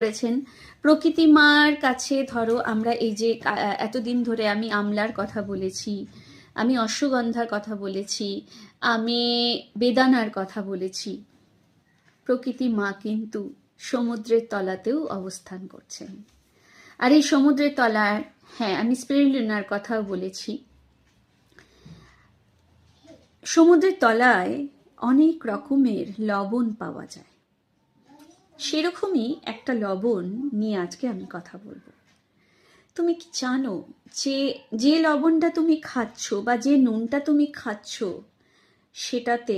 করেছেন প্রকৃতি মার কাছে। ধরো আমরা এই যে এতদিন ধরে আমি আমলার কথা বলেছি, আমি অশ্বগন্ধার কথা বলেছি, আমি বেদানার কথা বলেছি, প্রকৃতি মা কিন্তু সমুদ্রের তলাতেও অবস্থান করছেন। আর এই সমুদ্রের তলার, হ্যাঁ আমি স্পিরুলিনার কথাও বলেছি। সমুদ্রের তলায় অনেক রকমের লবণ পাওয়া যায়, সেরকমই একটা লবণ নিয়ে আজকে আমি কথা বলবো। তুমি কি জানো যে যে লবণটা তুমি খাচ্ছ বা যে নুনটা তুমি খাচ্ছ সেটাতে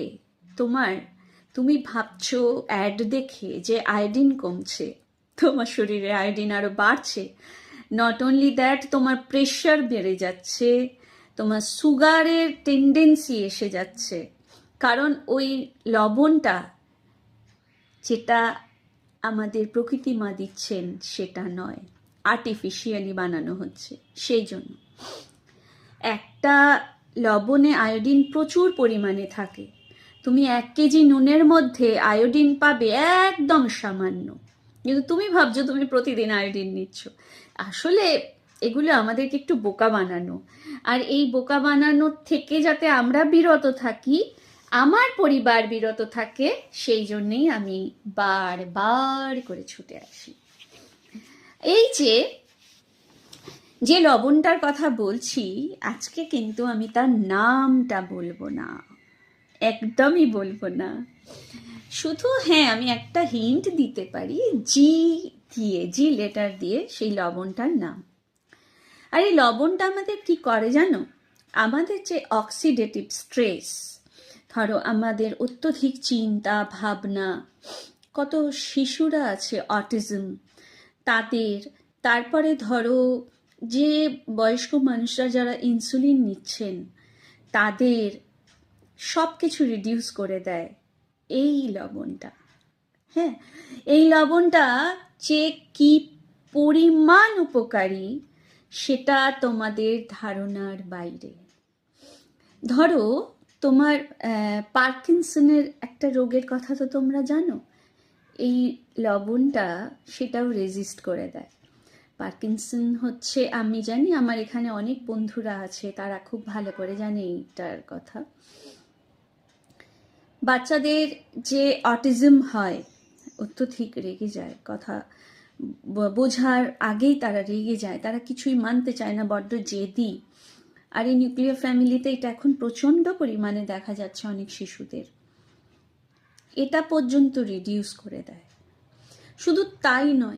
তুমি ভাবছো অ্যাড দেখে যে আয়োডিন কমছে, তোমার শরীরে আয়োডিন আরো বাড়ছে। নট অনলি দ্যাট, তোমার প্রেশার বেড়ে যাচ্ছে, তোমার সুগারের টেন্ডেন্সি এসে যাচ্ছে, কারণ ওই লবণটা যেটা আমাদের প্রকৃতি মা দিচ্ছেন সেটা নয়, আর্টিফিশিয়ালি বানানো হচ্ছে। সেই জন্য একটা লবণে আয়োডিন প্রচুর পরিমাণে থাকে। তুমি 1 কেজি নুনের মধ্যে আয়োডিন পাবে একদম সামান্য, কিন্তু তুমি ভাবছো তুমি প্রতিদিন আয়োডিন নিচ্ছ। আসলে এগুলো আমাদেরকে একটু বোকা বানানো, আর এই বোকা বানানোর থেকে যাতে আমরা বিরত থাকি, আমার পরিবার বিরত থাকে, সেই জন্যেই আমি বারবার করে ছুটে আসি। এই যে লবণটার কথা বলছি আজকে, কিন্তু আমি তার নামটা বলবো না, একদমই বলবো না। শুধু হ্যাঁ আমি একটা হিন্ট দিতে পারি, জি লেটার দিয়ে সেই লবণটার নাম। আর এই লবণটা আমাদের কি করে জানো? আমাদের যে অক্সিডেটিভ স্ট্রেস, ধরো আমাদের অত্যধিক চিন্তা ভাবনা, কত শিশুরা আছে অটিজম তাদের, তারপরে ধরো যে বয়স্ক মানুষরা যারা ইনসুলিন নিচ্ছেন তাদের, সব কিছু রিডিউস করে দেয় এই লবণটা। হ্যাঁ, এই লবণটা যে কি পরিমাণ উপকারী সেটা তোমাদের ধারণার বাইরে। ধরো তোমার পার্কিনসনের একটা রোগের কথা তো তোমরা জানো, এই লবণটা সেটাও রেজিস্ট করে দেয়। পার্কিনসন হচ্ছে, আমি জানি আমার এখানে অনেক বন্ধুরা আছে তারা খুব ভালো করে জানে এইটার কথা। বাচ্চাদের যে অটিজম হয়, অত্যধিক রেগে যায়, কথা বোঝার আগেই তারা রেগে যায়, তারা কিছুই মানতে চায় না, বড্ড জেদি। আর এই নিউক্লিয়ার ফ্যামিলিতে এটা এখন প্রচণ্ড পরিমাণে দেখা যাচ্ছে অনেক শিশুদের। এটা পর্যন্ত রিডিউস করে দেয়। শুধু তাই নয়,